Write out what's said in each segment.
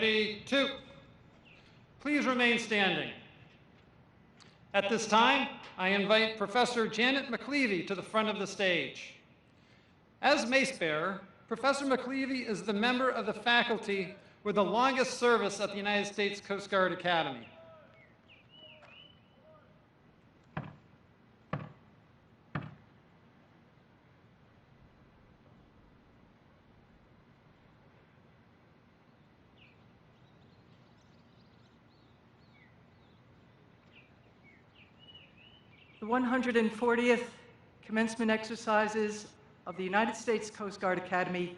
3, 2. Please remain standing. At this time, I invite Professor Janet McLeavy to the front of the stage. As mace bearer, Professor McLeavy is the member of the faculty with the longest service at the United States Coast Guard Academy. The 140th commencement exercises of the United States Coast Guard Academy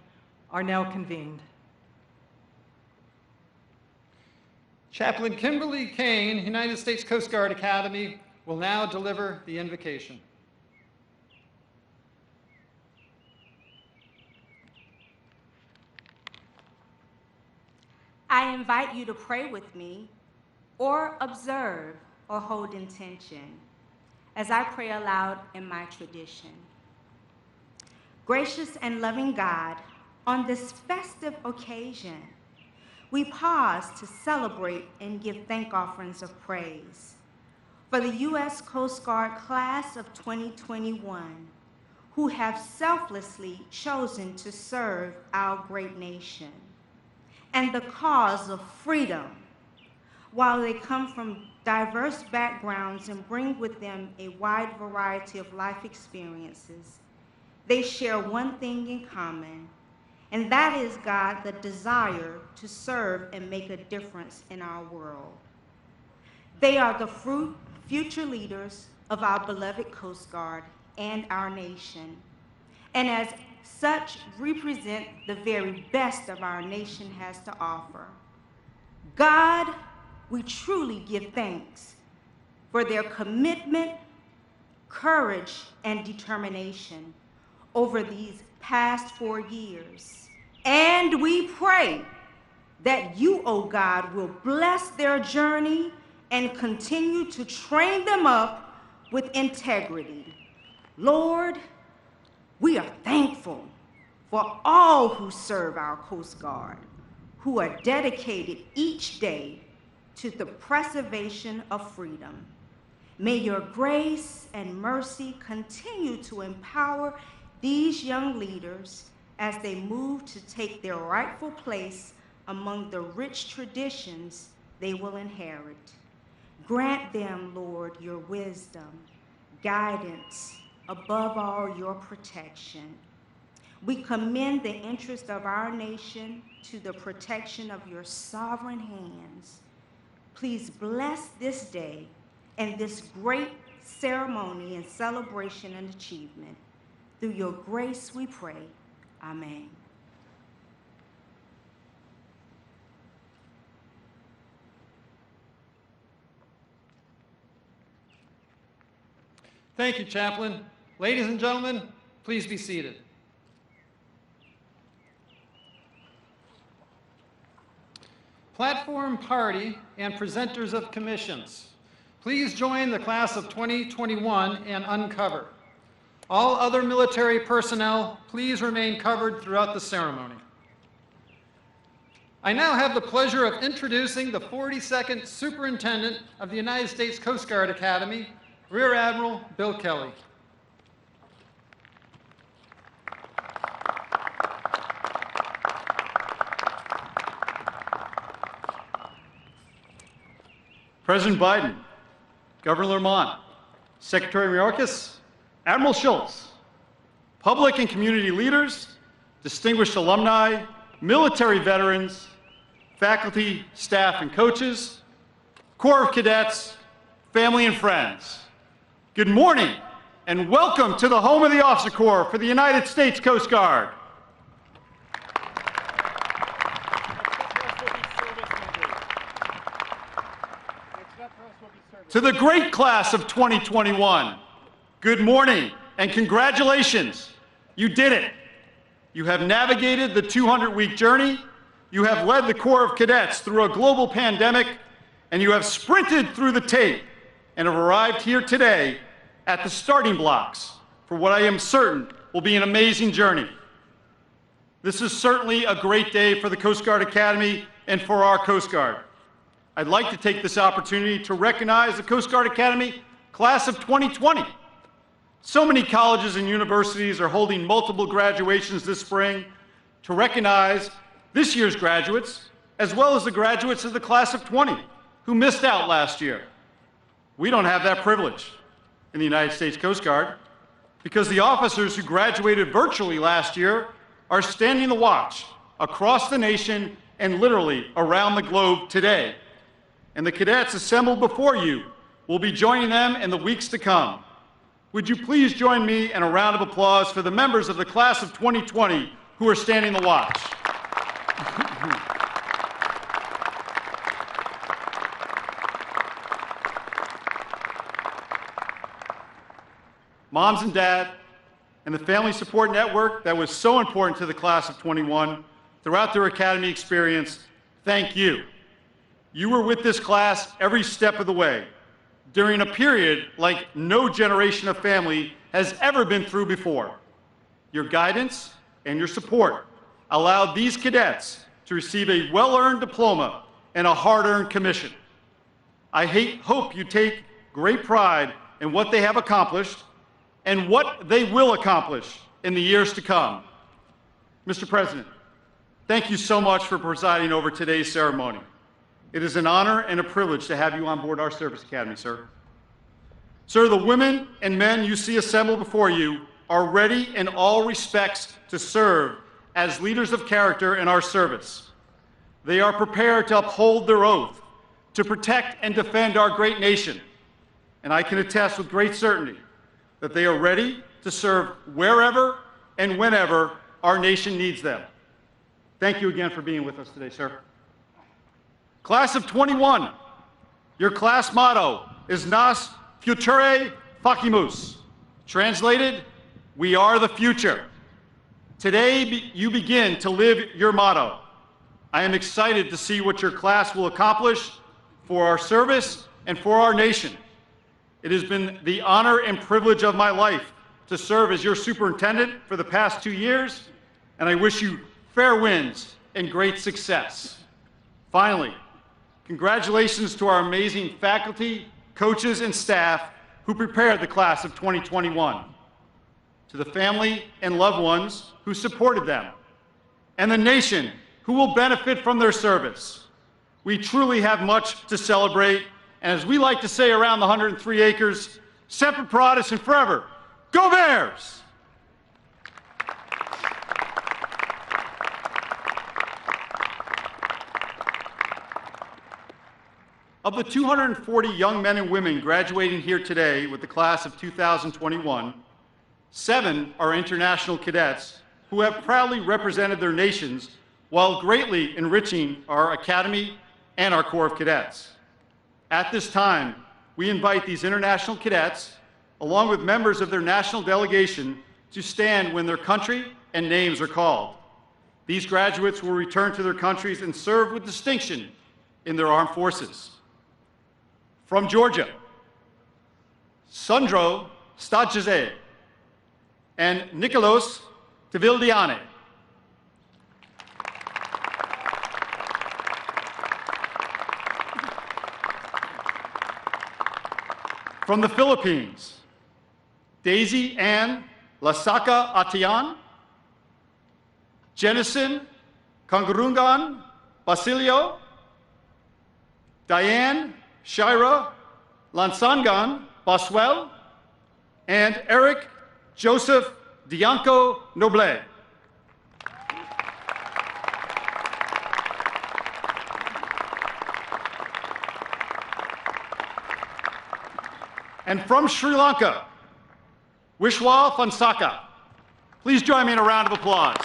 are now convened. Chaplain Kimberly Kane, United States Coast Guard Academy, will now deliver the invocation. I invite you to pray with me, or observe or hold intention, as I pray aloud in my tradition. Gracious and loving God, on this festive occasion, we pause to celebrate and give thank offerings of praise for the U.S. Coast Guard class of 2021, who have selflessly chosen to serve our great nation and the cause of freedom. While they come from diverse backgrounds and bring with them a wide variety of life experiences, they share one thing in common, and that is, God, the desire to serve and make a difference in our world. They are the future leaders of our beloved Coast Guard and our nation, and as such represent the very best of our nation has to offer. God, we truly give thanks for their commitment, courage, and determination over these past 4 years. And we pray that you, O God, will bless their journey and continue to train them up with integrity. Lord, we are thankful for all who serve our Coast Guard, who are dedicated each day to the preservation of freedom. May your grace and mercy continue to empower these young leaders as they move to take their rightful place among the rich traditions they will inherit. Grant them, Lord, your wisdom, guidance, above all, your protection. We commend the interest of our nation to the protection of your sovereign hands. Please bless this day and this great ceremony and celebration and achievement. Through your grace we pray. Amen. Thank you, Chaplain. Ladies and gentlemen, please be seated. Platform party and presenters of commissions, please join the class of 2021 and uncover. All other military personnel, please remain covered throughout the ceremony. I now have the pleasure of introducing the 42nd Superintendent of the United States Coast Guard Academy, Rear Admiral Bill Kelly. President Biden, Governor Lamont, Secretary Mayorkas, Admiral Schultz, public and community leaders, distinguished alumni, military veterans, faculty, staff, and coaches, Corps of Cadets, family and friends. Good morning and welcome to the home of the Officer Corps for the United States Coast Guard. To the great class of 2021, good morning and congratulations. You did it. You have navigated the 200-week journey, you have led the Corps of Cadets through a global pandemic, and you have sprinted through the tape and have arrived here today at the starting blocks for what I am certain will be an amazing journey. This is certainly a great day for the Coast Guard Academy and for our Coast Guard. I'd like to take this opportunity to recognize the Coast Guard Academy Class of 2020. So many colleges and universities are holding multiple graduations this spring to recognize this year's graduates, as well as the graduates of the Class of 20 who missed out last year. We don't have that privilege in the United States Coast Guard because the officers who graduated virtually last year are standing the watch across the nation and literally around the globe today. And the cadets assembled before you will be joining them in the weeks to come. Would you please join me in a round of applause for the members of the Class of 2020 who are standing the watch? Moms and Dad, and the family support network that was so important to the Class of 21 throughout their academy experience, thank you. You were with this class every step of the way during a period like no generation of family has ever been through before. Your guidance and your support allowed these cadets to receive a well-earned diploma and a hard-earned commission. I hope you take great pride in what they have accomplished and what they will accomplish in the years to come. Mr. President, thank you so much for presiding over today's ceremony. It is an honor and a privilege to have you on board our Service Academy, sir. Sir, the women and men you see assembled before you are ready in all respects to serve as leaders of character in our service. They are prepared to uphold their oath, to protect and defend our great nation. And I can attest with great certainty that they are ready to serve wherever and whenever our nation needs them. Thank you again for being with us today, sir. Class of 21, your class motto is Nas Future Facimus. Translated, we are the future. Today, you begin to live your motto. I am excited to see what your class will accomplish for our service and for our nation. It has been the honor and privilege of my life to serve as your superintendent for the past 2 years, and I wish you fair winds and great success. Finally, congratulations to our amazing faculty, coaches, and staff who prepared the Class of 2021, to the family and loved ones who supported them, and the nation who will benefit from their service. We truly have much to celebrate, and as we like to say around the 103 acres, Semper Paratus and forever, go Bears! Of the 240 young men and women graduating here today with the Class of 2021, 7 are international cadets who have proudly represented their nations while greatly enriching our Academy and our Corps of Cadets. At this time, we invite these international cadets, along with members of their national delegation, to stand when their country and names are called. These graduates will return to their countries and serve with distinction in their armed forces. From Georgia, Sandro Stadjeze and Nicolas Tevildiane. From the Philippines, Daisy Ann Lasaka Atian, Jenison Kangurungan Basilio, Diane Shira Lansangan Boswell, and Eric Joseph Dianco Noble. And from Sri Lanka, Wishwa Fonsaka. Please join me in a round of applause.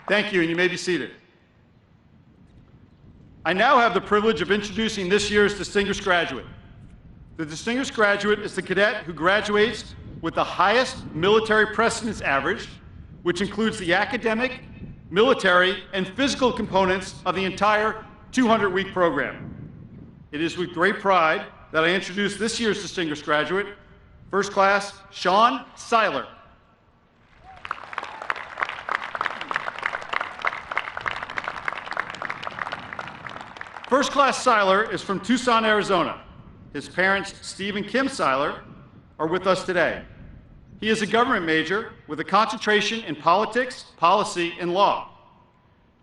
Thank you, and you may be seated. I now have the privilege of introducing this year's distinguished graduate. The distinguished graduate is the cadet who graduates with the highest military precedence average, which includes the academic, military, and physical components of the entire 200-week program. It is with great pride that I introduce this year's distinguished graduate, First Class Sean Seiler. First Class Seiler is from Tucson, Arizona. His parents, Steve and Kim Seiler, are with us today. He is a government major with a concentration in politics, policy, and law.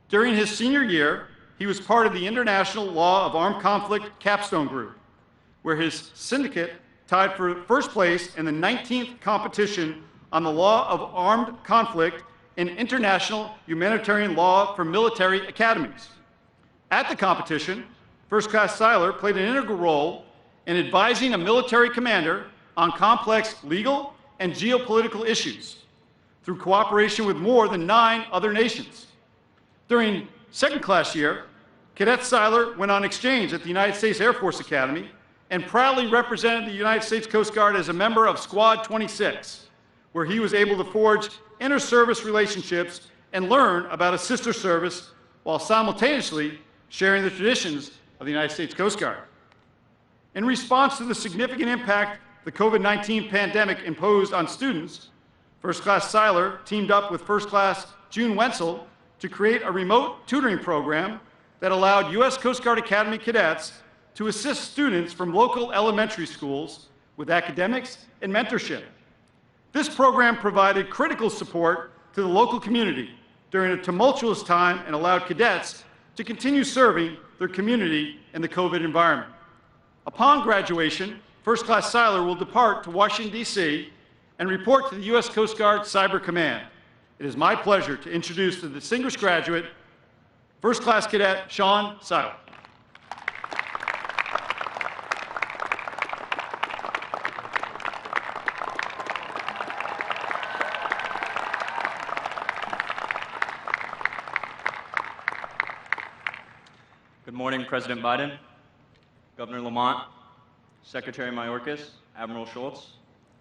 During his senior year, he was part of the International Law of Armed Conflict Capstone Group, where his syndicate tied for first place in the 19th competition on the law of armed conflict in international humanitarian law for military academies. At the competition, First Class Seiler played an integral role in advising a military commander on complex legal and geopolitical issues through cooperation with more than 9 other nations. During second class year, Cadet Seiler went on exchange at the United States Air Force Academy and proudly represented the United States Coast Guard as a member of Squad 26, where he was able to forge inter-service relationships and learn about a sister service while simultaneously sharing the traditions of the United States Coast Guard. In response to the significant impact the COVID-19 pandemic imposed on students, First Class Seiler teamed up with First Class June Wenzel to create a remote tutoring program that allowed U.S. Coast Guard Academy cadets to assist students from local elementary schools with academics and mentorship. This program provided critical support to the local community during a tumultuous time and allowed cadets to continue serving their community in the COVID environment. Upon graduation, First Class Seiler will depart to Washington, D.C. and report to the U.S. Coast Guard Cyber Command. It is my pleasure to introduce the distinguished graduate, First Class Cadet Sean Seiler. Good morning, President Biden, Governor Lamont, Secretary Mayorkas, Admiral Schultz,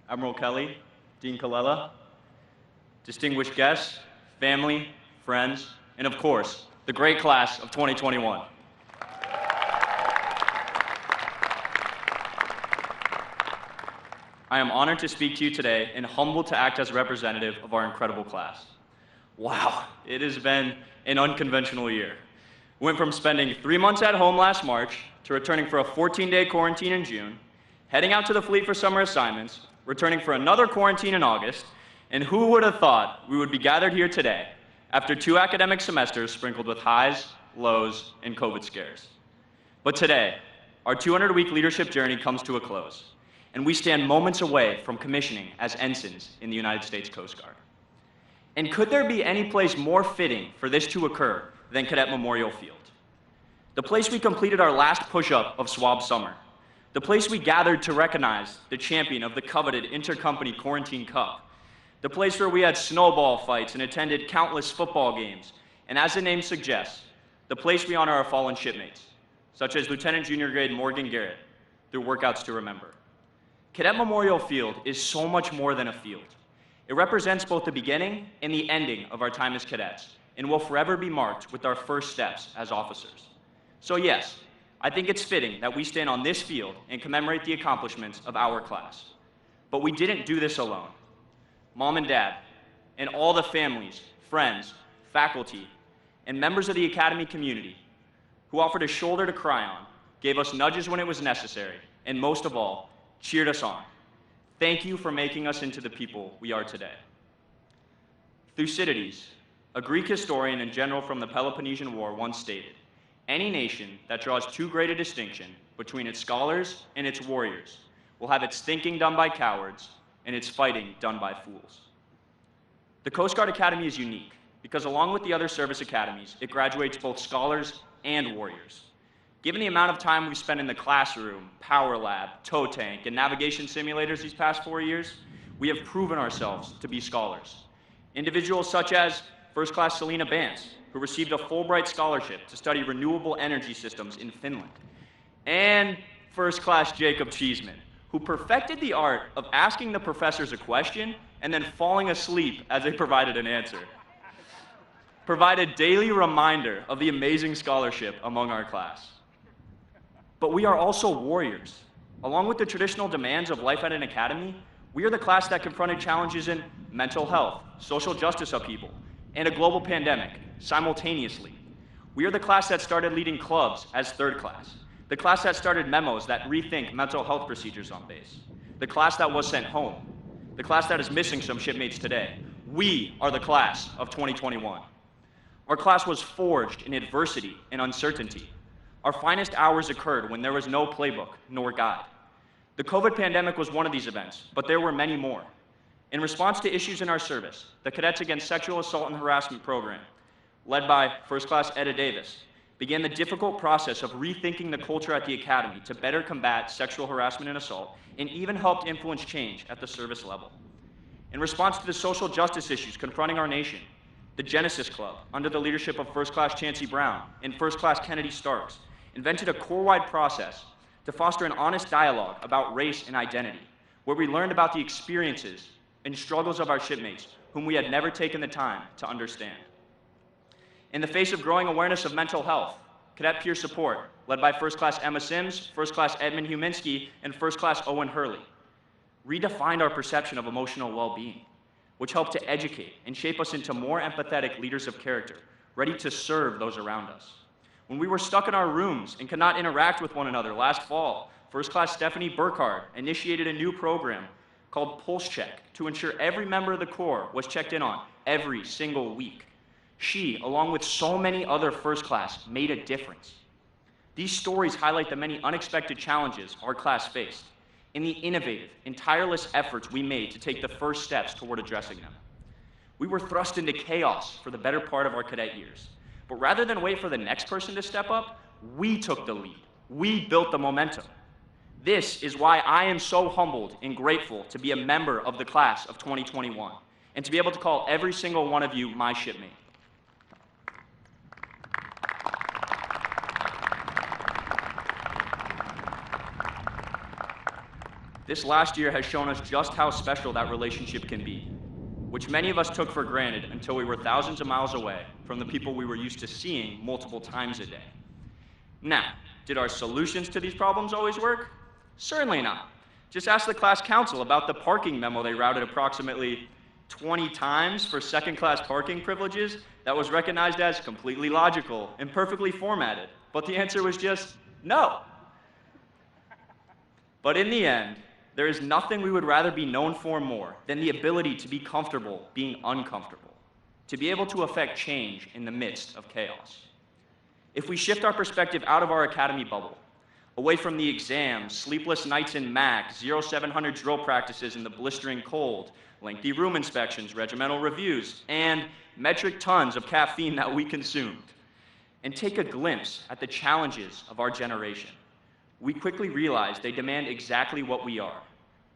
Admiral Kelly, Dean Colella, distinguished guests, family, friends, and of course, the great class of 2021. I am honored to speak to you today and humbled to act as a representative of our incredible class. Wow, it has been an unconventional year. We went from spending 3 months at home last March to returning for a 14-day quarantine in June, heading out to the fleet for summer assignments, returning for another quarantine in August, and who would have thought we would be gathered here today after 2 academic semesters sprinkled with highs, lows, and COVID scares. But today, our 200-week leadership journey comes to a close, and we stand moments away from commissioning as ensigns in the United States Coast Guard. And could there be any place more fitting for this to occur than Cadet Memorial Field? The place we completed our last push-up of Swab Summer. The place we gathered to recognize the champion of the coveted Intercompany Quarantine Cup. The place where we had snowball fights and attended countless football games. And as the name suggests, the place we honor our fallen shipmates, such as Lieutenant Junior Grade Morgan Garrett, through workouts to remember. Cadet Memorial Field is so much more than a field. It represents both the beginning and the ending of our time as cadets, and will forever be marked with our first steps as officers. So yes, I think it's fitting that we stand on this field and commemorate the accomplishments of our class. But we didn't do this alone. Mom and Dad, and all the families, friends, faculty, and members of the Academy community who offered a shoulder to cry on, gave us nudges when it was necessary, and most of all, cheered us on. Thank you for making us into the people we are today. Thucydides, a Greek historian and general from the Peloponnesian War, once stated, "Any nation that draws too great a distinction between its scholars and its warriors will have its thinking done by cowards and its fighting done by fools." The Coast Guard Academy is unique because along with the other service academies, it graduates both scholars and warriors. Given the amount of time we've spent in the classroom, power lab, tow tank, and navigation simulators these past 4 years, we have proven ourselves to be scholars. Individuals such as First Class Selena Bance, who received a Fulbright scholarship to study renewable energy systems in Finland, and First Class Jacob Cheeseman, who perfected the art of asking the professors a question and then falling asleep as they provided an answer. Provided daily reminder of the amazing scholarship among our class. But we are also warriors. Along with the traditional demands of life at an academy, We are the class that confronted challenges in mental health, social justice upheaval, and a global pandemic simultaneously. We are the class that started leading clubs as third class, the class that started memos that rethink mental health procedures on base, the class that was sent home, the class that is missing some shipmates today. We are the class of 2021. Our class was forged in adversity and uncertainty. Our finest hours occurred when there was no playbook nor guide. The COVID pandemic was one of these events, but there were many more. In response to issues in our service, the Cadets Against Sexual Assault and Harassment program, led by First Class Etta Davis, began the difficult process of rethinking the culture at the Academy to better combat sexual harassment and assault, and even helped influence change at the service level. In response to the social justice issues confronting our nation, the Genesis Club, under the leadership of First Class Chancey Brown and First Class Kennedy Starks, invented a corps-wide process to foster an honest dialogue about race and identity, where we learned about the experiences and struggles of our shipmates whom we had never taken the time to understand. In the face of growing awareness of mental health, Cadet Peer Support, led by First Class Emma Sims, First Class Edmund Huminski, and First Class Owen Hurley, redefined our perception of emotional well-being, which helped to educate and shape us into more empathetic leaders of character, ready to serve those around us. When we were stuck in our rooms and could not interact with one another last fall, First Class Stephanie Burkhardt initiated a new program called Pulse Check to ensure every member of the Corps was checked in on every single week. She, along with so many other First Class, made a difference. These stories highlight the many unexpected challenges our class faced and the innovative and tireless efforts we made to take the first steps toward addressing them. We were thrust into chaos for the better part of our cadet years, but rather than wait for the next person to step up, we took the lead. We built the momentum. This is why I am so humbled and grateful to be a member of the class of 2021 and to be able to call every single one of you my shipmate. This last year has shown us just how special that relationship can be, which many of us took for granted until we were thousands of miles away from the people we were used to seeing multiple times a day. Now, did our solutions to these problems always work? Certainly not. Just ask the class council about the parking memo they routed approximately 20 times for second-class parking privileges that was recognized as completely logical and perfectly formatted, but the answer was just no. But in the end, there is nothing we would rather be known for more than the ability to be comfortable being uncomfortable, to be able to affect change in the midst of chaos. If we shift our perspective out of our academy bubble, away from the exams, sleepless nights in MAC, 0700 drill practices in the blistering cold, lengthy room inspections, regimental reviews, and metric tons of caffeine that we consumed, and take a glimpse at the challenges of our generation, we quickly realize they demand exactly what we are,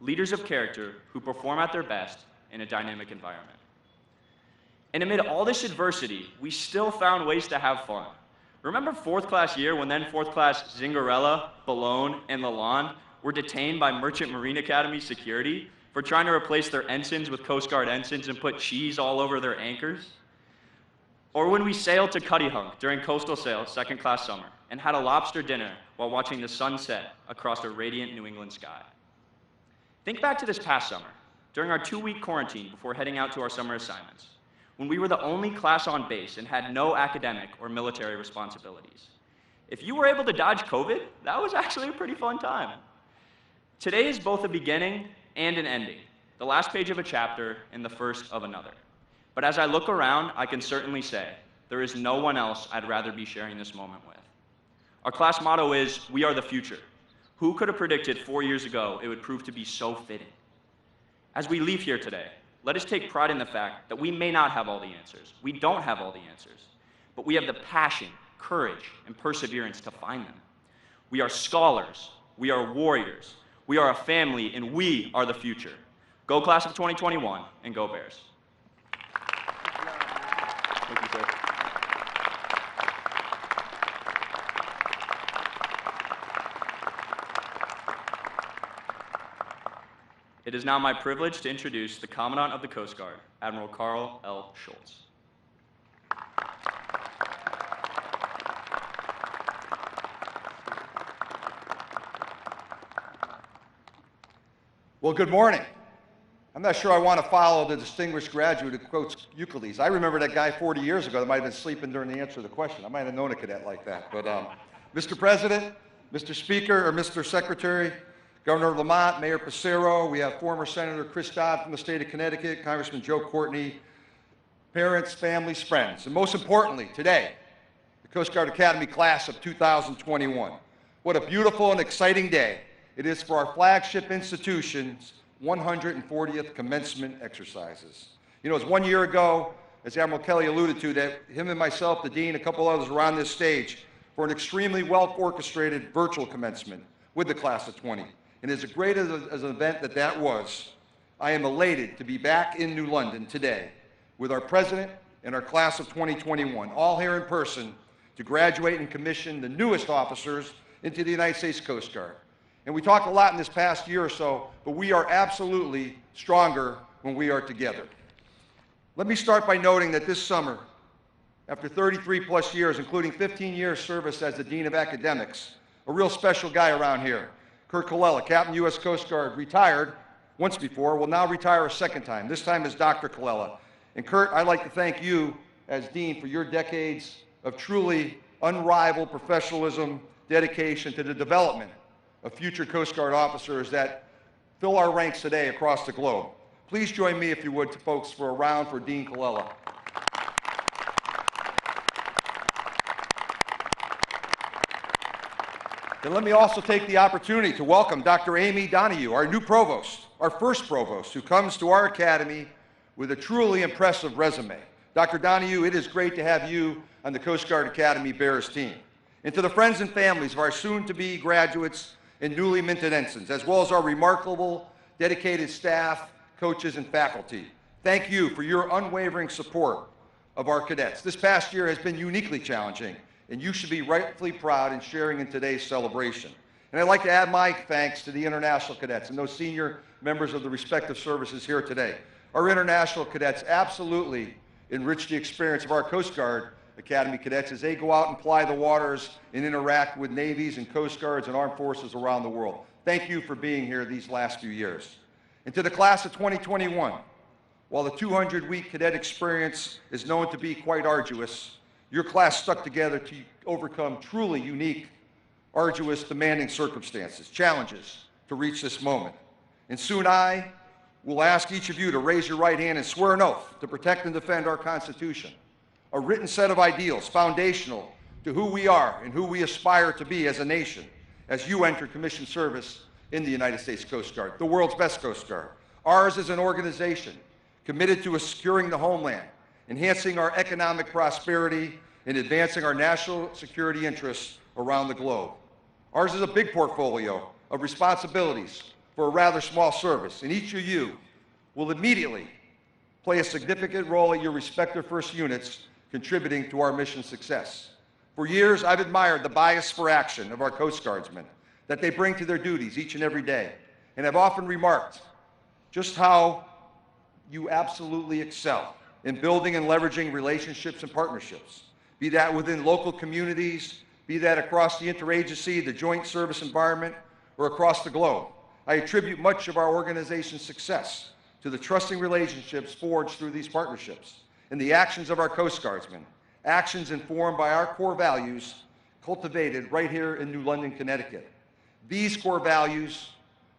leaders of character who perform at their best in a dynamic environment. And amid all this adversity, we still found ways to have fun. Remember fourth class year when then fourth class Zingarella, Ballone, and Lalonde were detained by Merchant Marine Academy security for trying to replace their ensigns with Coast Guard ensigns and put cheese all over their anchors? Or when we sailed to Cuttyhunk during coastal sail second class summer and had a lobster dinner while watching the sun set across a radiant New England sky. Think back to this past summer, during our 2-week quarantine before heading out to our summer assignments, when we were the only class on base and had no academic or military responsibilities. If you were able to dodge COVID, that was actually a pretty fun time. Today is both a beginning and an ending, the last page of a chapter and the first of another. But as I look around, I can certainly say, there is no one else I'd rather be sharing this moment with. Our class motto is, "We are the future." Who could have predicted 4 years ago it would prove to be so fitting? As we leave here today, let us take pride in the fact that we may not have all the answers. We don't have all the answers, but we have the passion, courage, and perseverance to find them. We are scholars, we are warriors, we are a family, and we are the future. Go class of 2021, and go Bears. Thank you, sir. It is now my privilege to introduce the Commandant of the Coast Guard, Admiral Carl L. Schultz. Well, good morning. I'm not sure I want to follow the distinguished graduate who quotes Euclides. I remember that guy 40 years ago that might have been sleeping during the answer to the question. I might have known a cadet like that. But Mr. President, Mr. Speaker, or Mr. Secretary, Governor Lamont, Mayor Passero, we have former Senator Chris Dodd from the state of Connecticut, Congressman Joe Courtney, parents, families, friends, and most importantly, today, the Coast Guard Academy class of 2021. What a beautiful and exciting day it is for our flagship institution's 140th commencement exercises. You know, it was 1 year ago, as Admiral Kelly alluded to, that him and myself, the Dean, a couple others were on this stage for an extremely well-orchestrated virtual commencement with the class of 20. And as great as an event that was, I am elated to be back in New London today with our President and our class of 2021, all here in person to graduate and commission the newest officers into the United States Coast Guard. And we talked a lot in this past year or so, but we are absolutely stronger when we are together. Let me start by noting that this summer, after 33 plus years, including 15 years service as the Dean of Academics, a real special guy around here, Kurt Colella, Captain U.S. Coast Guard, retired once before, will now retire a second time. This time is Dr. Colella. And Kurt, I'd like to thank you as Dean for your decades of truly unrivaled professionalism, dedication to the development of future Coast Guard officers that fill our ranks today across the globe. Please join me, if you would, folks, for a round for Dean Colella. And let me also take the opportunity to welcome Dr. Amy Donahue, our new provost, our first provost, who comes to our academy with a truly impressive resume. Dr. Donahue, it is great to have you on the Coast Guard Academy Bears team. And to the friends and families of our soon-to-be graduates and newly minted ensigns, as well as our remarkable, dedicated staff, coaches, and faculty, thank you for your unwavering support of our cadets. This past year has been uniquely challenging, and you should be rightfully proud in sharing in today's celebration. And I'd like to add my thanks to the international cadets and those senior members of the respective services here today. Our international cadets absolutely enrich the experience of our Coast Guard Academy cadets as they go out and ply the waters and interact with navies and Coast Guards and armed forces around the world. Thank you for being here these last few years. And to the class of 2021, while the 200-week cadet experience is known to be quite arduous, your class stuck together to overcome truly unique, arduous, demanding circumstances, challenges to reach this moment. And soon I will ask each of you to raise your right hand and swear an oath to protect and defend our Constitution, a written set of ideals foundational to who we are and who we aspire to be as a nation as you enter commissioned service in the United States Coast Guard, the world's best Coast Guard. Ours is an organization committed to securing the homeland, enhancing our economic prosperity, and advancing our national security interests around the globe. Ours is a big portfolio of responsibilities for a rather small service, and each of you will immediately play a significant role at your respective first units contributing to our mission success. For years, I've admired the bias for action of our Coast Guardsmen that they bring to their duties each and every day, and have often remarked just how you absolutely excel in building and leveraging relationships and partnerships, be that within local communities, be that across the interagency, the joint service environment, or across the globe. I attribute much of our organization's success to the trusting relationships forged through these partnerships and the actions of our Coast Guardsmen, actions informed by our core values cultivated right here in New London, Connecticut. These core values,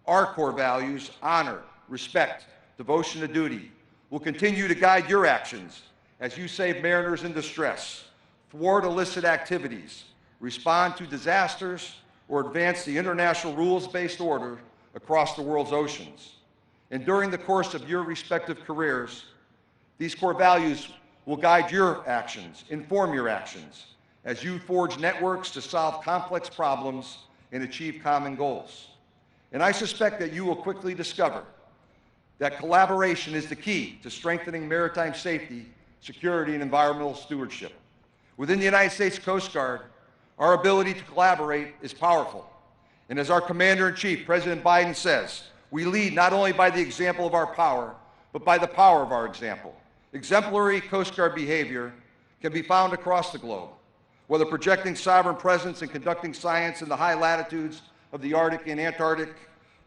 our core values, honor, respect, devotion to duty, will continue to guide your actions as you save mariners in distress, thwart illicit activities, respond to disasters, or advance the international rules-based order across the world's oceans. And during the course of your respective careers, these core values will guide your actions, inform your actions, as you forge networks to solve complex problems and achieve common goals. And I suspect that you will quickly discover that collaboration is the key to strengthening maritime safety, security, and environmental stewardship. Within the United States Coast Guard, our ability to collaborate is powerful. And as our Commander-in-Chief, President Biden, says, we lead not only by the example of our power, but by the power of our example. Exemplary Coast Guard behavior can be found across the globe, whether projecting sovereign presence and conducting science in the high latitudes of the Arctic and Antarctic,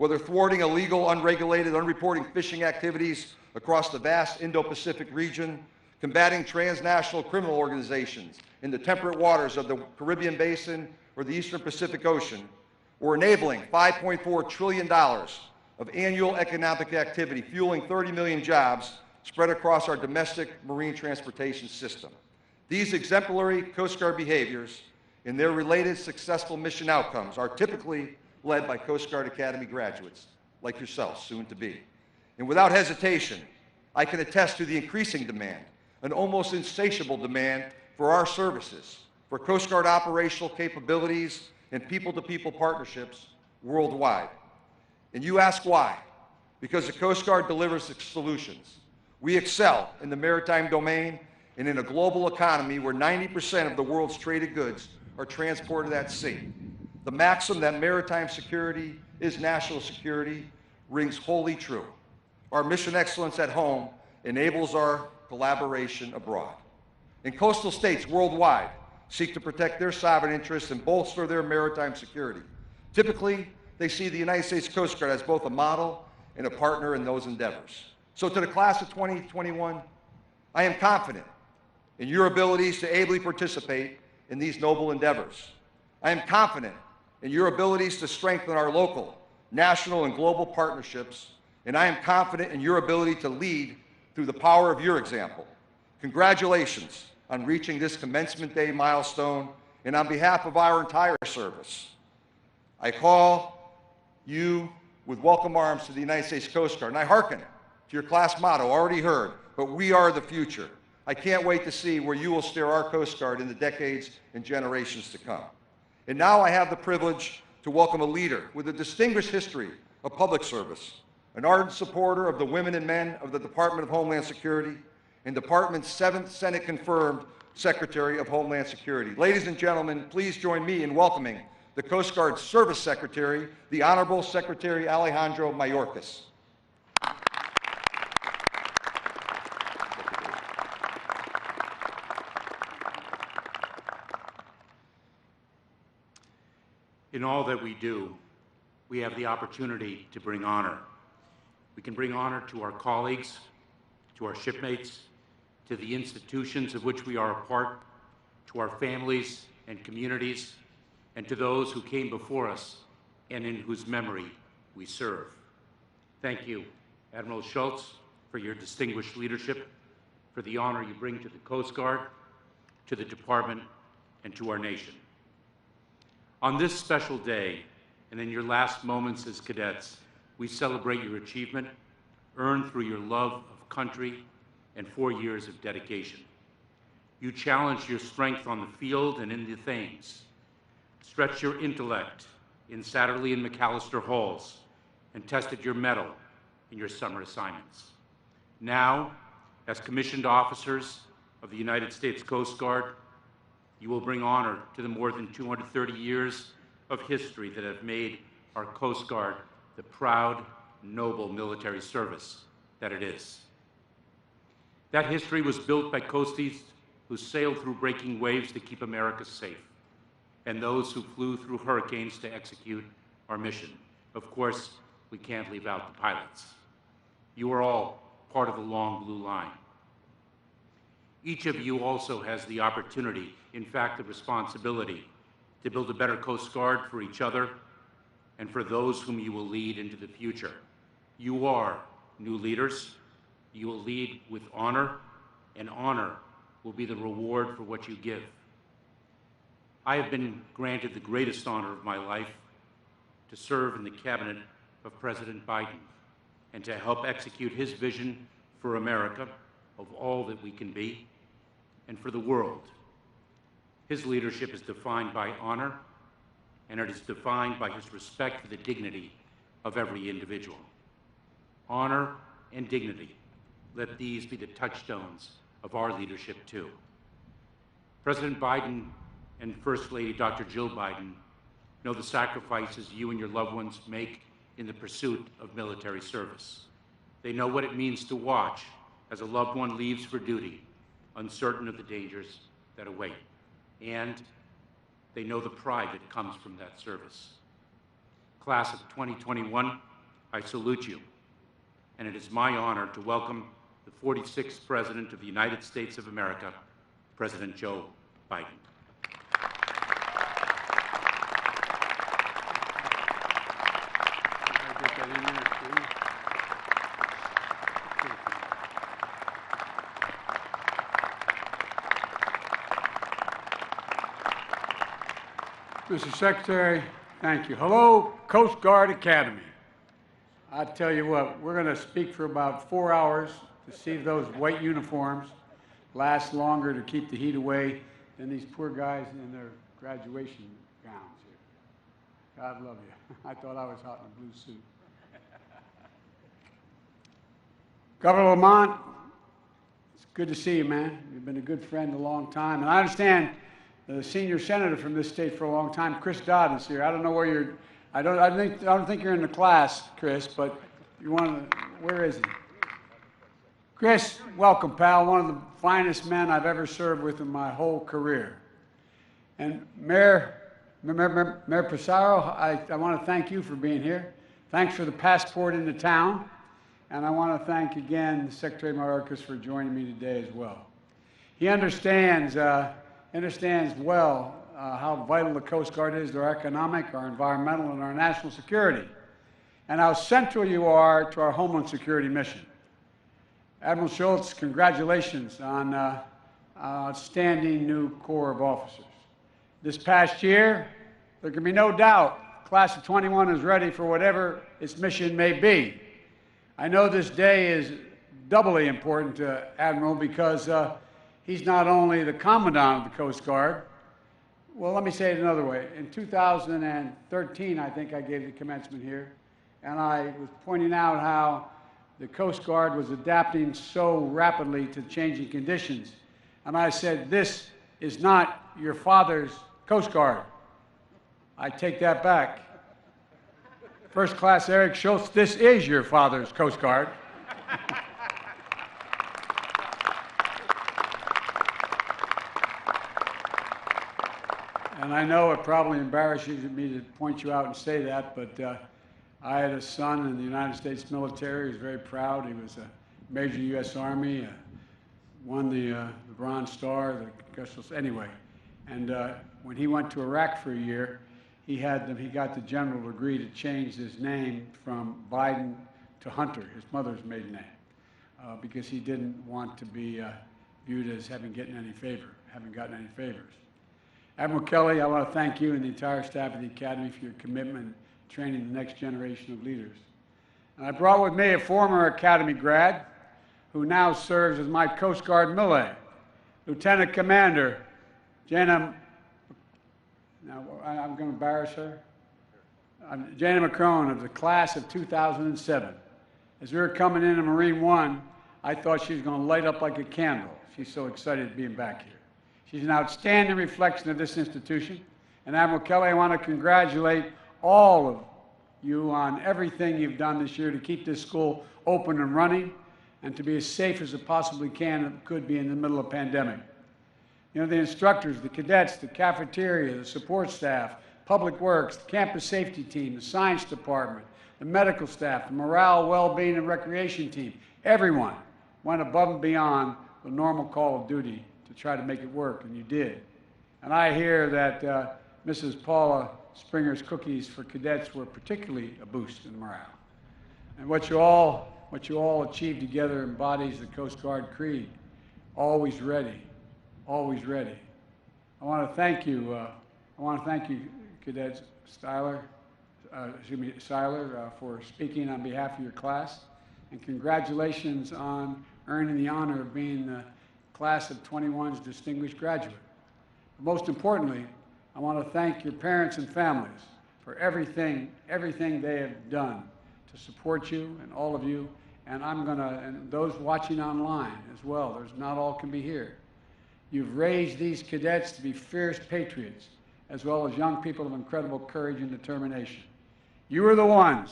whether thwarting illegal, unregulated, unreported fishing activities across the vast Indo-Pacific region, combating transnational criminal organizations in the temperate waters of the Caribbean Basin or the Eastern Pacific Ocean, or enabling $5.4 trillion of annual economic activity, fueling 30 million jobs spread across our domestic marine transportation system. These exemplary Coast Guard behaviors and their related successful mission outcomes are typically led by Coast Guard Academy graduates, like yourselves, soon to be. And without hesitation, I can attest to the increasing demand, an almost insatiable demand for our services, for Coast Guard operational capabilities and people-to-people partnerships worldwide. And you ask why? Because the Coast Guard delivers solutions. We excel in the maritime domain and in a global economy where 90% of the world's traded goods are transported at sea. The maxim that maritime security is national security rings wholly true. Our mission excellence at home enables our collaboration abroad. And coastal states worldwide seek to protect their sovereign interests and bolster their maritime security. Typically, they see the United States Coast Guard as both a model and a partner in those endeavors. So to the class of 2021, I am confident in your abilities to ably participate in these noble endeavors. I am confident in your abilities to strengthen our local, national, and global partnerships, and I am confident in your ability to lead through the power of your example. Congratulations on reaching this Commencement Day milestone, and on behalf of our entire service, I call you with welcome arms to the United States Coast Guard, and I hearken to your class motto, already heard, but we are the future. I can't wait to see where you will steer our Coast Guard in the decades and generations to come. And now I have the privilege to welcome a leader with a distinguished history of public service, an ardent supporter of the women and men of the Department of Homeland Security, and Department's 7th Senate-confirmed Secretary of Homeland Security. Ladies and gentlemen, please join me in welcoming the Coast Guard Service Secretary, the Honorable Secretary Alejandro Mayorkas. In all that we do, we have the opportunity to bring honor. We can bring honor to our colleagues, to our shipmates, to the institutions of which we are a part, to our families and communities, and to those who came before us and in whose memory we serve. Thank you, Admiral Schultz, for your distinguished leadership, for the honor you bring to the Coast Guard, to the Department, and to our nation. On this special day, and in your last moments as cadets, we celebrate your achievement, earned through your love of country and 4 years of dedication. You challenged your strength on the field and in the Thames, stretched your intellect in Satterley and McAllister halls, and tested your mettle in your summer assignments. Now, as commissioned officers of the United States Coast Guard, you will bring honor to the more than 230 years of history that have made our Coast Guard the proud, noble military service that it is. That history was built by coasties who sailed through breaking waves to keep America safe, and those who flew through hurricanes to execute our mission. Of course, we can't leave out the pilots. You are all part of the long blue line. Each of you also has the opportunity, in fact, the responsibility, to build a better Coast Guard for each other and for those whom you will lead into the future. You are new leaders. You will lead with honor, and honor will be the reward for what you give. I have been granted the greatest honor of my life to serve in the cabinet of President Biden and to help execute his vision for America, of all that we can be, and for the world. His leadership is defined by honor, and it is defined by his respect for the dignity of every individual. Honor and dignity, let these be the touchstones of our leadership too. President Biden and First Lady Dr. Jill Biden know the sacrifices you and your loved ones make in the pursuit of military service. They know what it means to watch as a loved one leaves for duty, uncertain of the dangers that await. And they know the pride that comes from that service. Class of 2021, I salute you, and it is my honor to welcome the 46th President of the United States of America, President Joe Biden. Mr. Secretary, thank you. Hello, Coast Guard Academy. I tell you what, we're going to speak for about 4 hours to see if those white uniforms last longer to keep the heat away than these poor guys in their graduation gowns here. God love you. I thought I was hot in a blue suit. Governor Lamont, it's good to see you, man. You've been a good friend a long time. And I understand the senior senator from this state for a long time, Chris Dodd, is here. I don't know where you're. I don't think you're in the class, Chris, but you want to. Where is he? Chris, welcome, pal. One of the finest men I've ever served with in my whole career. And Mayor Pissarro, I want to thank you for being here. Thanks for the passport into town. And I want to thank again Secretary Mayorkas for joining me today as well. He understands well how vital the Coast Guard is to our economic, our environmental, and our national security, and how central you are to our Homeland Security mission. Admiral Schultz, congratulations on an outstanding new Corps of officers. This past year, there can be no doubt the class of 21 is ready for whatever its mission may be. I know this day is doubly important to Admiral because he's not only the Commandant of the Coast Guard. Well, let me say it another way. In 2013, I think I gave the commencement here, and I was pointing out how the Coast Guard was adapting so rapidly to changing conditions. And I said, this is not your father's Coast Guard. I take that back. First Class Eric Schultz, this is your father's Coast Guard. And I know it probably embarrasses me to point you out and say that, but I had a son in the United States military. He was very proud. He was a Major U.S. Army, won the Bronze Star, anyway. And when he went to Iraq for a year, he got the general to agree to change his name from Biden to Hunter, his mother's maiden name, because he didn't want to be viewed as having gotten any favors. Admiral Kelly, I want to thank you and the entire staff of the Academy for your commitment in training the next generation of leaders. And I brought with me a former Academy grad who now serves as my Coast Guard Millet, Lieutenant Commander Jana, now I'm going to embarrass her, Jana McCrone of the class of 2007. As we were coming into Marine One, I thought she was going to light up like a candle. She's so excited being back here. She's an outstanding reflection of this institution. And Admiral Kelly, I want to congratulate all of you on everything you've done this year to keep this school open and running and to be as safe as it possibly can and could be in the middle of a pandemic. You know, the instructors, the cadets, the cafeteria, the support staff, public works, the campus safety team, the science department, the medical staff, the morale, well-being, and recreation team, everyone went above and beyond the normal call of duty to try to make it work, and you did. And I hear that Mrs. Paula Springer's cookies for cadets were particularly a boost in morale. And what you all achieved together embodies the Coast Guard creed: always ready, always ready. I want to thank you. Cadet Seiler, for speaking on behalf of your class, and congratulations on earning the honor of being the class of 21's distinguished graduate. But most importantly, I want to thank your parents and families for everything they have done to support you and all of you, and those watching online as well. There's not all can be here. You've raised these cadets to be fierce patriots, as well as young people of incredible courage and determination. You are the ones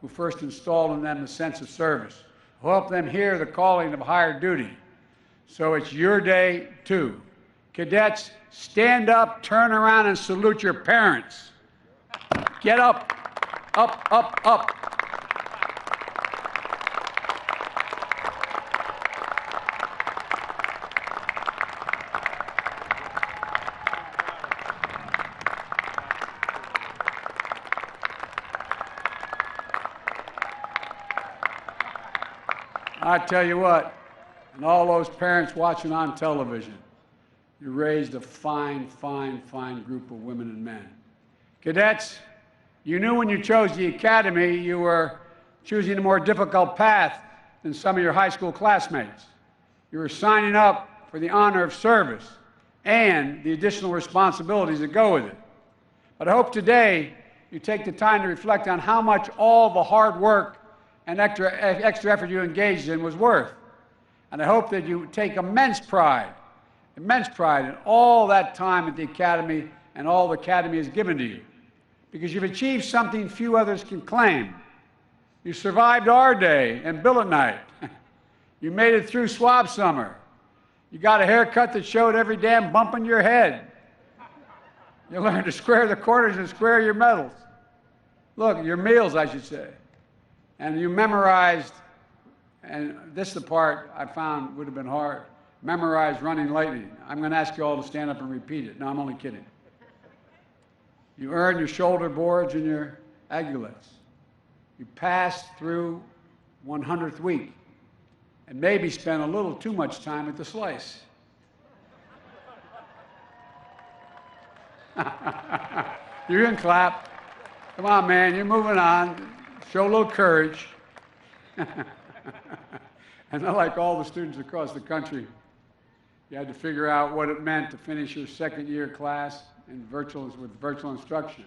who first installed in them the sense of service, who helped them hear the calling of higher duty. So it's your day, too. Cadets, stand up, turn around, and salute your parents. Get up, up, up, up. I tell you what, and all those parents watching on television, you raised a fine, fine, fine group of women and men. Cadets, you knew when you chose the academy you were choosing a more difficult path than some of your high school classmates. You were signing up for the honor of service and the additional responsibilities that go with it. But I hope today you take the time to reflect on how much all the hard work and extra effort you engaged in was worth. And I hope that you take immense pride in all that time at the academy and all the academy has given to you. Because you've achieved something few others can claim. You survived our day and billet night. You made it through swab summer. You got a haircut that showed every damn bump in your head. You learned to square the corners and square your medals. Look, your meals, I should say. And you memorized, and this is the part I found would have been hard, memorized running lightning. I'm going to ask you all to stand up and repeat it. No, I'm only kidding. You earned your shoulder boards and your aiguillettes. You passed through 100th week and maybe spent a little too much time at the slice. You can clap. Come on, man, you're moving on. Show a little courage. And unlike all the students across the country, you had to figure out what it meant to finish your second year class with virtual instruction.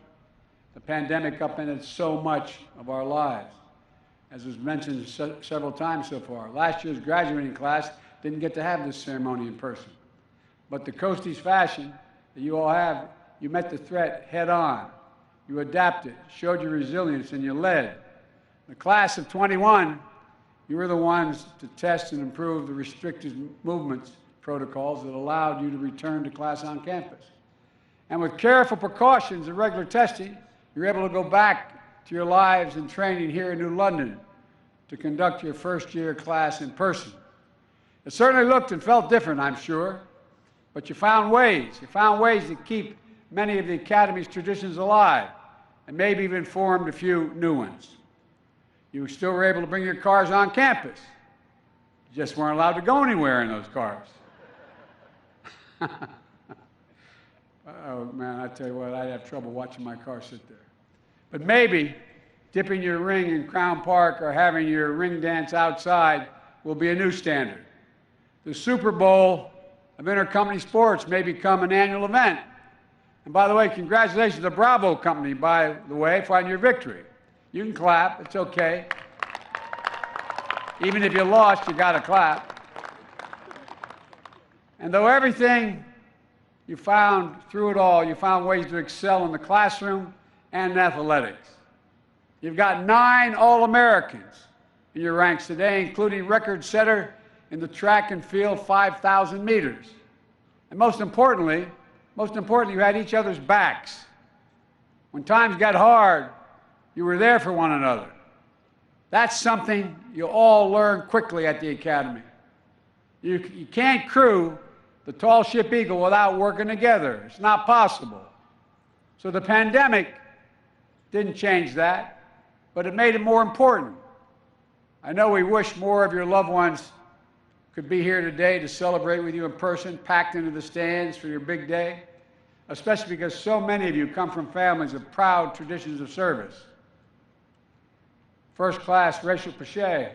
The pandemic upended so much of our lives, as was mentioned several times so far. Last year's graduating class didn't get to have this ceremony in person. But the Coasties fashion that you all have, you met the threat head on. You adapted, showed your resilience, and you led. The class of 21, you were the ones to test and improve the restricted movements protocols that allowed you to return to class on campus. And with careful precautions and regular testing, you were able to go back to your lives and training here in New London to conduct your first year class in person. It certainly looked and felt different, I'm sure, but you found ways. You found ways to keep many of the Academy's traditions alive and maybe even formed a few new ones. You still were able to bring your cars on campus. You just weren't allowed to go anywhere in those cars. Oh, man, I tell you what, I'd have trouble watching my car sit there. But maybe dipping your ring in Crown Park or having your ring dance outside will be a new standard. The Super Bowl of intercompany sports may become an annual event. And by the way, congratulations to the Bravo Company, by the way, for your victory. You can clap, it's okay. Even if you lost, you got to clap. And though everything you found through it all, you found ways to excel in the classroom and in athletics. You've got 9 All-Americans in your ranks today, including record setter in the track and field 5,000 meters. And most importantly, you had each other's backs. When times got hard, you were there for one another. That's something you all learn quickly at the Academy. You can't crew the tall ship Eagle without working together. It's not possible. So the pandemic didn't change that, but it made it more important. I know we wish more of your loved ones could be here today to celebrate with you in person, packed into the stands for your big day, especially because so many of you come from families of proud traditions of service. First class Rachel Pache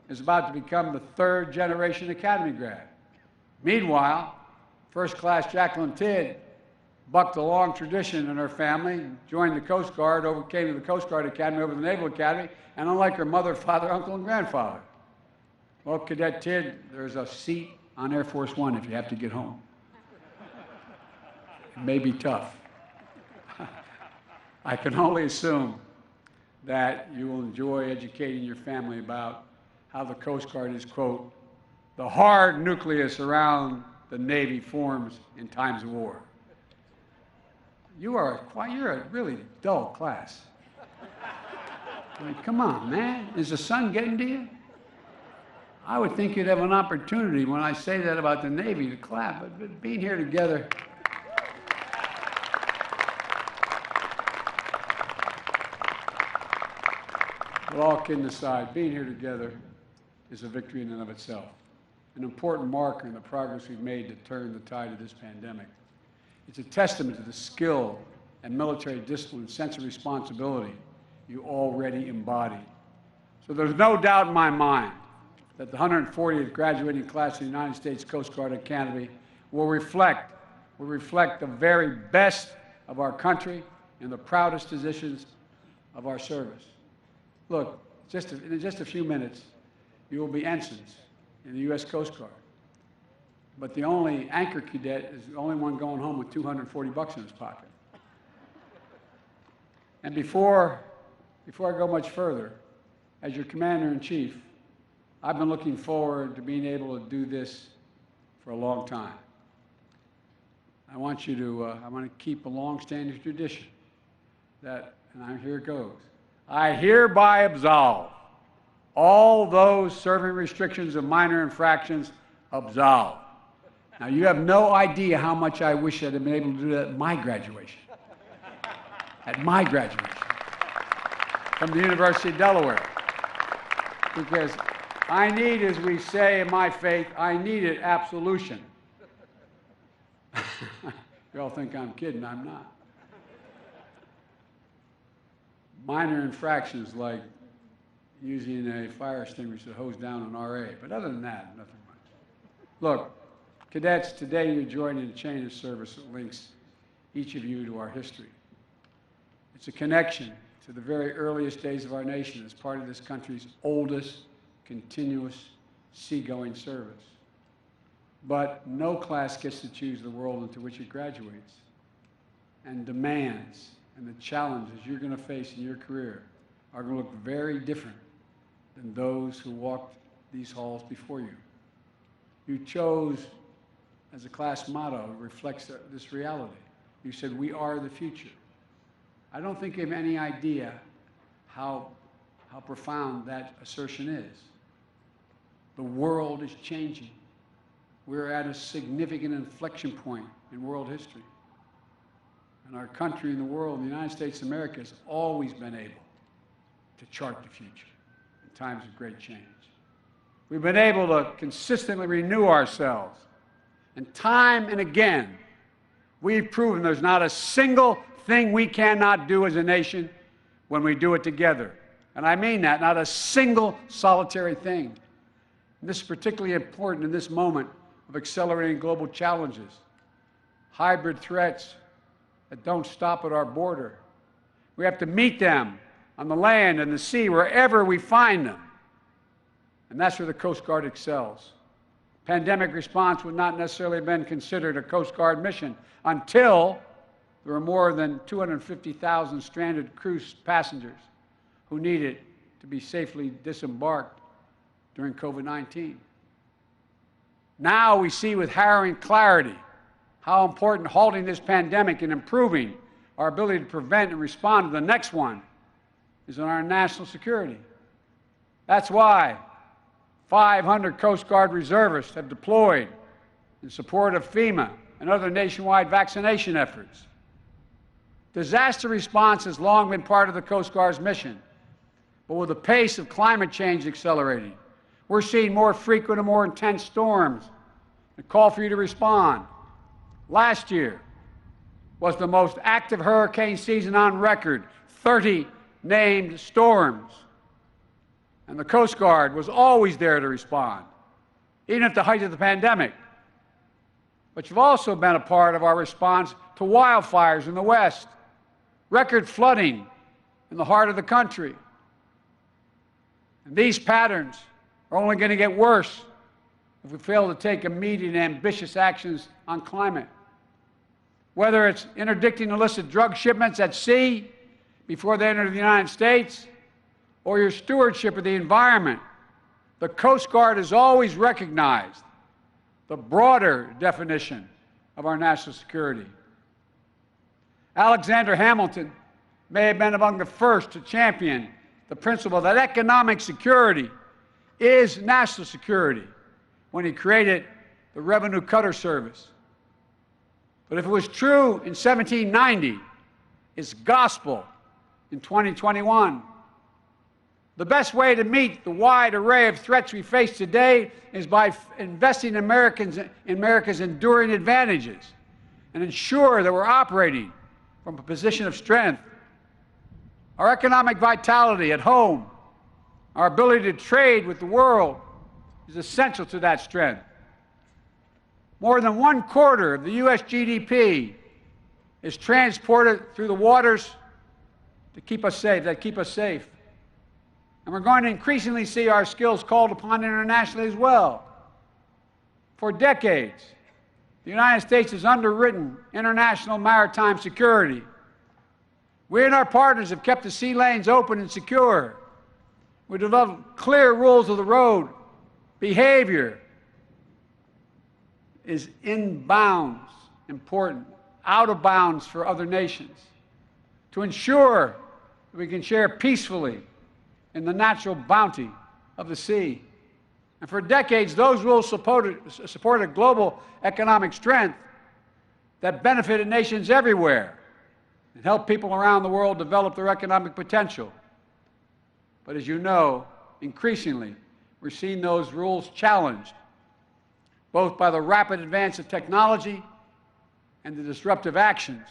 is about to become the 3rd generation Academy grad. Meanwhile, first class Jacqueline Tidd bucked a long tradition in her family, joined the Coast Guard, came to the Coast Guard Academy over the Naval Academy, and unlike her mother, father, uncle, and grandfather. Well, Cadet Tidd, there's a seat on Air Force One if you have to get home. It may be tough. I can only assume that you will enjoy educating your family about how the Coast Guard is, quote, the hard nucleus around the Navy forms in times of war. You're a really dull class. I mean, come on, man. Is the sun getting to you? I would think you'd have an opportunity when I say that about the Navy to clap, but being here together. But all kidding aside, being here together is a victory in and of itself, an important marker in the progress we've made to turn the tide of this pandemic. It's a testament to the skill and military discipline, sense of responsibility you already embody. So there's no doubt in my mind that the 140th graduating class of the United States Coast Guard Academy will reflect the very best of our country and the proudest traditions of our service. Look, in just a few minutes, you will be ensigns in the U.S. Coast Guard. But the only anchor cadet is the only one going home with $240 in his pocket. And before I go much further, as your Commander-in-Chief, I've been looking forward to being able to do this for a long time. I want to keep a long-standing tradition and here it goes. I hereby absolve all those serving restrictions of minor infractions absolved. Now, you have no idea how much I wish I'd have been able to do that at my graduation. At my graduation from the University of Delaware. Because I need, as we say in my faith, I needed absolution. You all think I'm kidding, I'm not. Minor infractions like using a fire extinguisher to hose down an RA, but other than that, nothing much. Look, cadets, today you're joining a chain of service that links each of you to our history. It's a connection to the very earliest days of our nation as part of this country's oldest continuous seagoing service. But no class gets to choose the world into which it graduates. And demands and the challenges you're going to face in your career are going to look very different than those who walked these halls before you. You chose, as a class motto, reflects this reality. You said, "We are the future." I don't think you have any idea how profound that assertion is. The world is changing. We're at a significant inflection point in world history. And our country and the world, the United States of America, has always been able to chart the future in times of great change. We've been able to consistently renew ourselves. And time and again, we've proven there's not a single thing we cannot do as a nation when we do it together. And I mean that, not a single solitary thing. And this is particularly important in this moment of accelerating global challenges, hybrid threats that don't stop at our border. We have to meet them on the land and the sea, wherever we find them. And that's where the Coast Guard excels. Pandemic response would not necessarily have been considered a Coast Guard mission until there were more than 250,000 stranded cruise passengers who needed to be safely disembarked during COVID-19. Now we see with harrowing clarity how important halting this pandemic and improving our ability to prevent and respond to the next one is in our national security. That's why 500 Coast Guard reservists have deployed in support of FEMA and other nationwide vaccination efforts. Disaster response has long been part of the Coast Guard's mission, but with the pace of climate change accelerating, we're seeing more frequent and more intense storms that call for you to respond. Last year was the most active hurricane season on record, 30 named storms. And the Coast Guard was always there to respond, even at the height of the pandemic. But you've also been a part of our response to wildfires in the West, record flooding in the heart of the country. And these patterns are only going to get worse if we fail to take immediate and ambitious actions on climate. Whether it's interdicting illicit drug shipments at sea before they enter the United States, or your stewardship of the environment, the Coast Guard has always recognized the broader definition of our national security. Alexander Hamilton may have been among the first to champion the principle that economic security is national security when he created the Revenue Cutter Service. But if it was true in 1790, it's gospel in 2021. The best way to meet the wide array of threats we face today is by investing in America's enduring advantages and ensure that we're operating from a position of strength. Our economic vitality at home, our ability to trade with the world is essential to that strength. More than 1/4 of the U.S. GDP is transported through the waters to keep us safe, And we're going to increasingly see our skills called upon internationally as well. For decades, the United States has underwritten international maritime security. We and our partners have kept the sea lanes open and secure. We developed clear rules of the road. Behavior is in bounds, important, out of bounds for other nations, to ensure that we can share peacefully in the natural bounty of the sea. And for decades, those rules supported global economic strength that benefited nations everywhere and helped people around the world develop their economic potential. But as you know, increasingly, we're seeing those rules challenged, both by the rapid advance of technology and the disruptive actions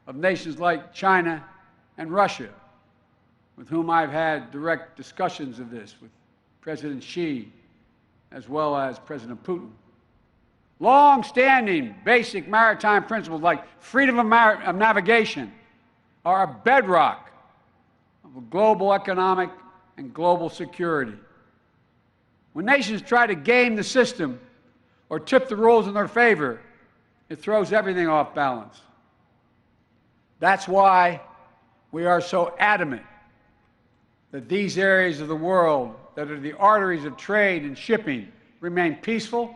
of nations like China and Russia, with whom I've had direct discussions of this with President Xi as well as President Putin. Long-standing basic maritime principles like freedom of navigation are a bedrock of global economic and global security. When nations try to game the system or tip the rules in their favor, it throws everything off balance. That's why we are so adamant that these areas of the world that are the arteries of trade and shipping remain peaceful,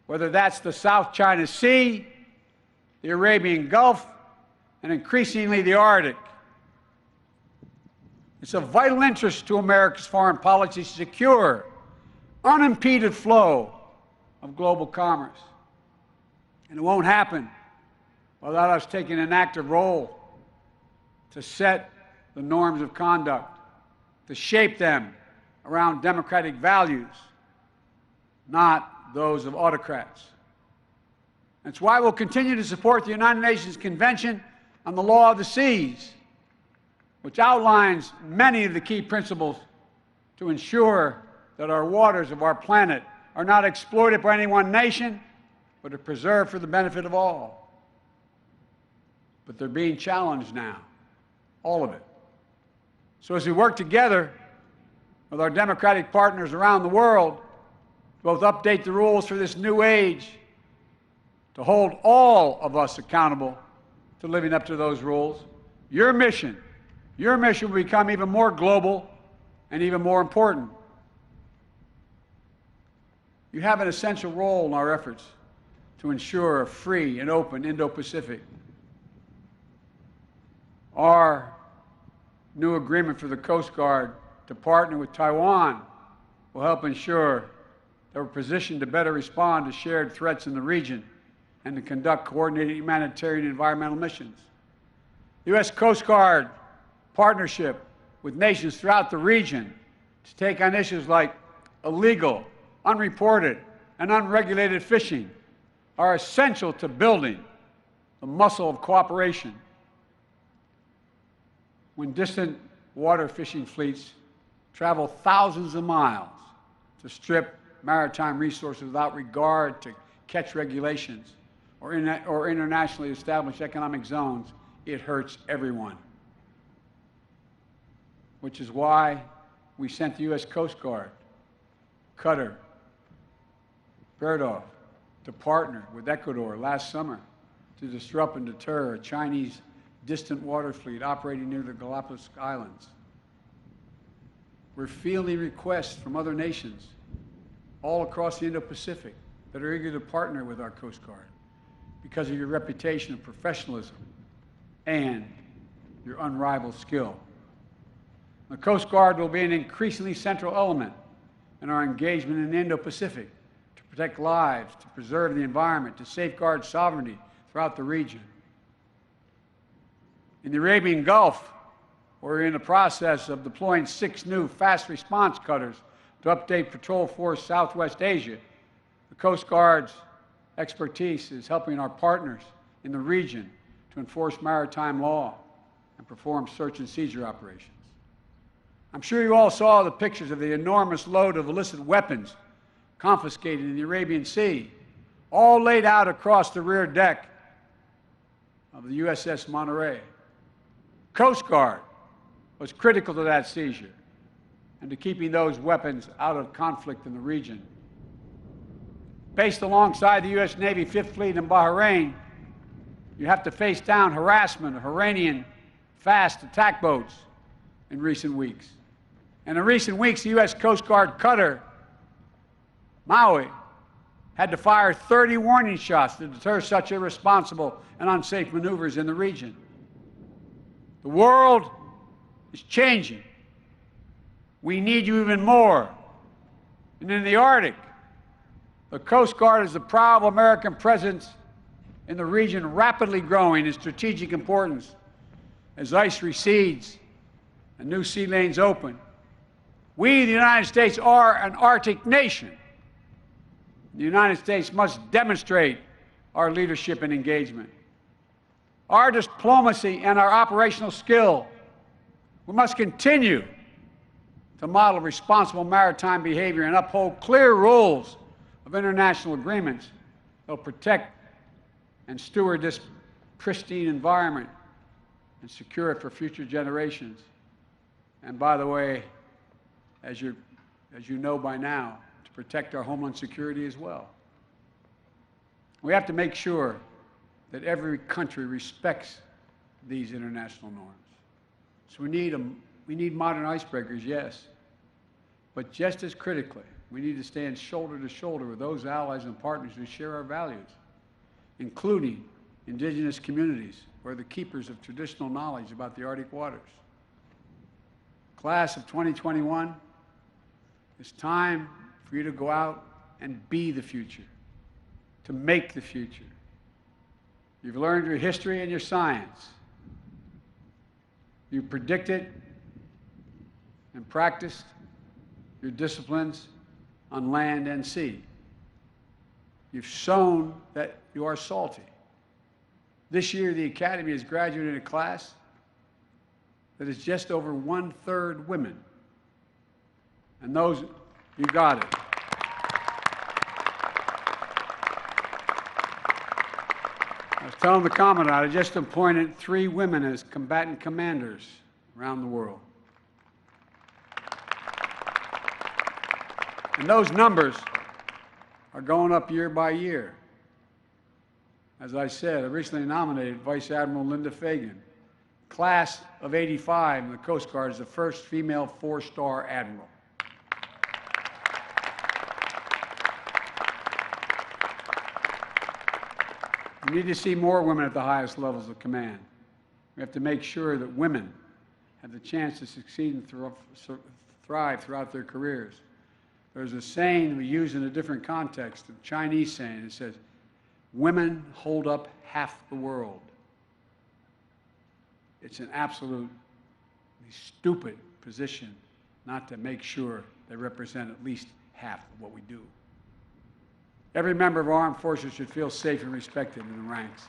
whether that's the South China Sea, the Arabian Gulf, and increasingly the Arctic. It's of vital interest to America's foreign policy to secure unimpeded flow of global commerce. And it won't happen without us taking an active role to set the norms of conduct, to shape them around democratic values, not those of autocrats. That's why we'll continue to support the United Nations Convention on the Law of the Seas, which outlines many of the key principles to ensure that our waters of our planet are not exploited by any one nation, but are preserved for the benefit of all. But they're being challenged now, all of it. So as we work together with our democratic partners around the world, to both update the rules for this new age, to hold all of us accountable to living up to those rules, your mission will become even more global and even more important. You have an essential role in our efforts to ensure a free and open Indo-Pacific. Our new agreement for the Coast Guard to partner with Taiwan will help ensure that we're positioned to better respond to shared threats in the region and to conduct coordinated humanitarian and environmental missions. The U.S. Coast Guard partnership with nations throughout the region to take on issues like illegal, unreported, and unregulated fishing are essential to building the muscle of cooperation. When distant water fishing fleets travel thousands of miles to strip maritime resources without regard to catch regulations or internationally established economic zones, it hurts everyone. Which is why we sent the U.S. Coast Guard, Qatar, Berdoff, to partner with Ecuador last summer to disrupt and deter a Chinese distant water fleet operating near the Galapagos Islands. We're fielding requests from other nations all across the Indo-Pacific that are eager to partner with our Coast Guard because of your reputation of professionalism and your unrivaled skill. The Coast Guard will be an increasingly central element in our engagement in the Indo-Pacific to protect lives, to preserve the environment, to safeguard sovereignty throughout the region. In the Arabian Gulf, We're in the process of deploying 6 new fast response cutters to update Patrol Force Southwest Asia. The Coast Guard's expertise is helping our partners in the region to enforce maritime law and perform search and seizure operations. I'm sure you all saw the pictures of the enormous load of illicit weapons confiscated in the Arabian Sea, all laid out across the rear deck of the USS Monterey. Coast Guard was critical to that seizure and to keeping those weapons out of conflict in the region. Based alongside the U.S. Navy 5th Fleet in Bahrain, you have to face down harassment of Iranian fast attack boats in recent weeks. And in recent weeks, the U.S. Coast Guard cutter Maui had to fire 30 warning shots to deter such irresponsible and unsafe maneuvers in the region. The world is changing. We need you even more. And in the Arctic, the Coast Guard is a proud American presence in the region, rapidly growing in strategic importance as ice recedes and new sea lanes open. We, the United States, are an Arctic nation. The United States must demonstrate our leadership and engagement. Our diplomacy and our operational skill. We must continue to model responsible maritime behavior and uphold clear rules of international agreements that will protect and steward this pristine environment and secure it for future generations. And by the way, as you know by now, to protect our homeland security as well. We have to make sure that every country respects these international norms. So we need modern icebreakers, yes. But just as critically, we need to stand shoulder to shoulder with those allies and partners who share our values, including indigenous communities who are the keepers of traditional knowledge about the Arctic waters. Class of 2021, it's time for you to go out and be the future, to make the future. You've learned your history and your science. You've predicted and practiced your disciplines on land and sea. You've shown that you are salty. This year, the Academy has graduated a class that is just over 1/3 women. And those, you got it. I was telling the Commandant, I just appointed 3 women as combatant commanders around the world. And those numbers are going up year by year. As I said, I recently nominated Vice Admiral Linda Fagan. Class of '85 in the Coast Guard is the first female 4-star admiral. We need to see more women at the highest levels of command. We have to make sure that women have the chance to succeed and thrive throughout their careers. There's a saying we use in a different context, a Chinese saying. It says, women hold up half the world. It's an absolutely stupid position not to make sure they represent at least half of what we do. Every member of our armed forces should feel safe and respected in the ranks.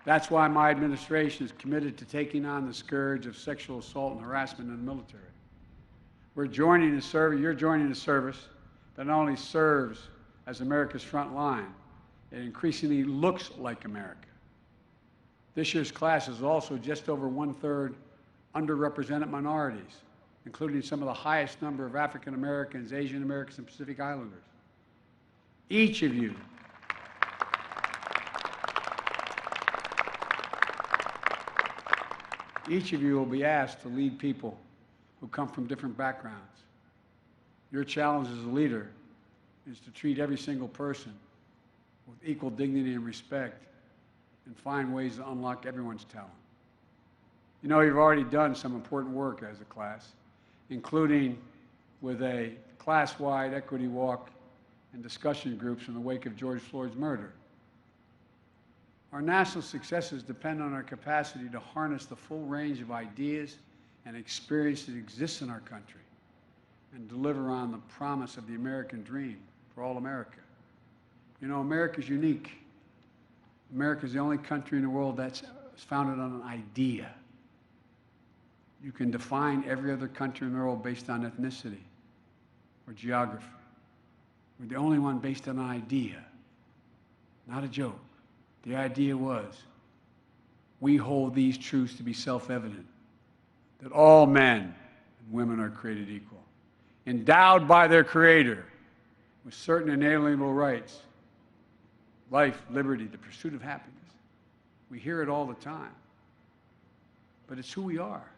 That's why my administration is committed to taking on the scourge of sexual assault and harassment in the military. You're joining a service that not only serves as America's front line, it increasingly looks like America. This year's class is also just over 1/3 underrepresented minorities, including some of the highest number of African Americans, Asian Americans, and Pacific Islanders. Each of you will be asked to lead people who come from different backgrounds. Your challenge as a leader is to treat every single person with equal dignity and respect and find ways to unlock everyone's talent. You know, you've already done some important work as a class, including with a class-wide equity walk and discussion groups in the wake of George Floyd's murder. Our national successes depend on our capacity to harness the full range of ideas and experience that exists in our country and deliver on the promise of the American dream for all America. You know, America's unique. America's the only country in the world that's founded on an idea. You can define every other country in the world based on ethnicity or geography. We're the only one based on an idea, not a joke. The idea was, we hold these truths to be self-evident, that all men and women are created equal, endowed by their Creator with certain inalienable rights, life, liberty, the pursuit of happiness. We hear it all the time, but it's who we are.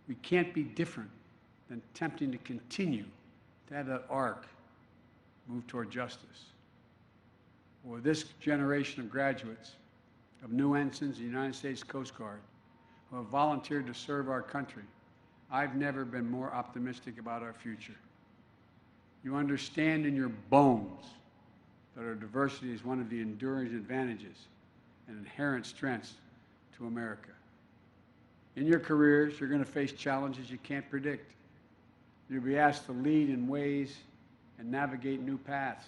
We can't be different than attempting to continue to have that arc move toward justice. For this generation of graduates, of new ensigns in the United States Coast Guard, who have volunteered to serve our country, I've never been more optimistic about our future. You understand in your bones that our diversity is one of the enduring advantages and inherent strengths to America. In your careers, you're going to face challenges you can't predict. You'll be asked to lead in ways and navigate new paths.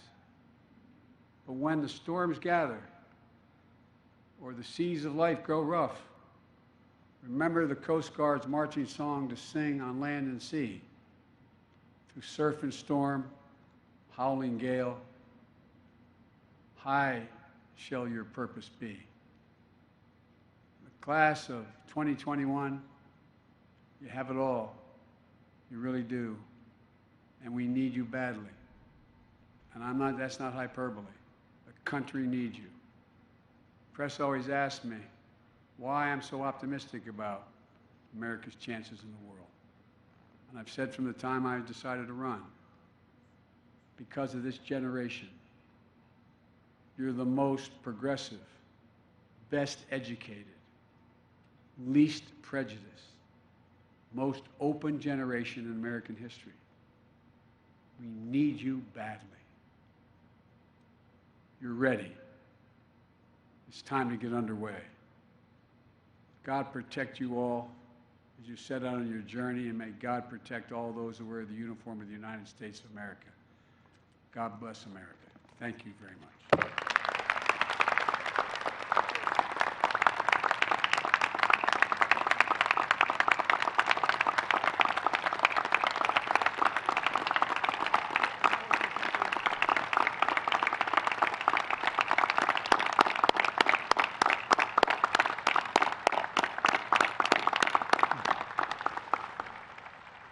But when the storms gather or the seas of life grow rough, remember the Coast Guard's marching song to sing on land and sea, through surf and storm, howling gale, high shall your purpose be. The class of 2021, you have it all. You really do. And we need you badly. And that's not hyperbole. The country needs you. Press always asks me why I'm so optimistic about America's chances in the world. And I've said from the time I decided to run, because of this generation, you're the most progressive, best educated, least prejudiced, most open generation in American history. We need you badly. You're ready. It's time to get underway. God protect you all as you set out on your journey, and may God protect all those who wear the uniform of the United States of America. God bless America. Thank you very much.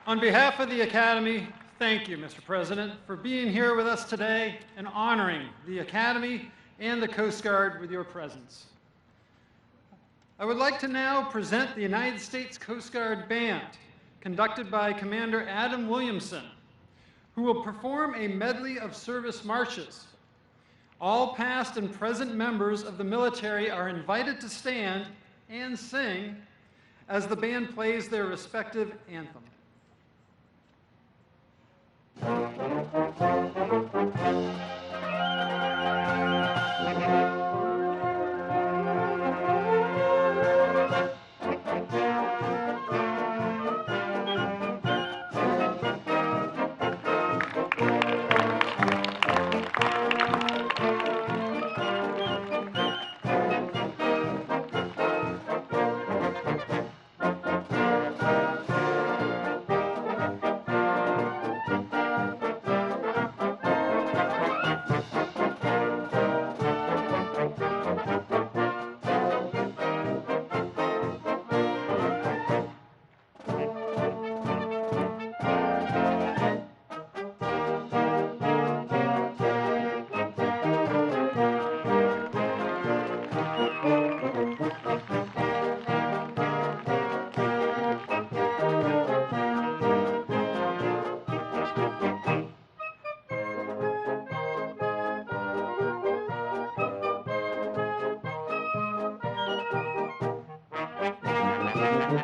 On behalf of the Academy, thank you, Mr. President, for being here with us today and honoring the Academy and the Coast Guard with your presence. I would like to now present the United States Coast Guard Band, conducted by Commander Adam Williamson, who will perform a medley of service marches. All past and present members of the military are invited to stand and sing as the band plays their respective anthem. Thank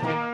you.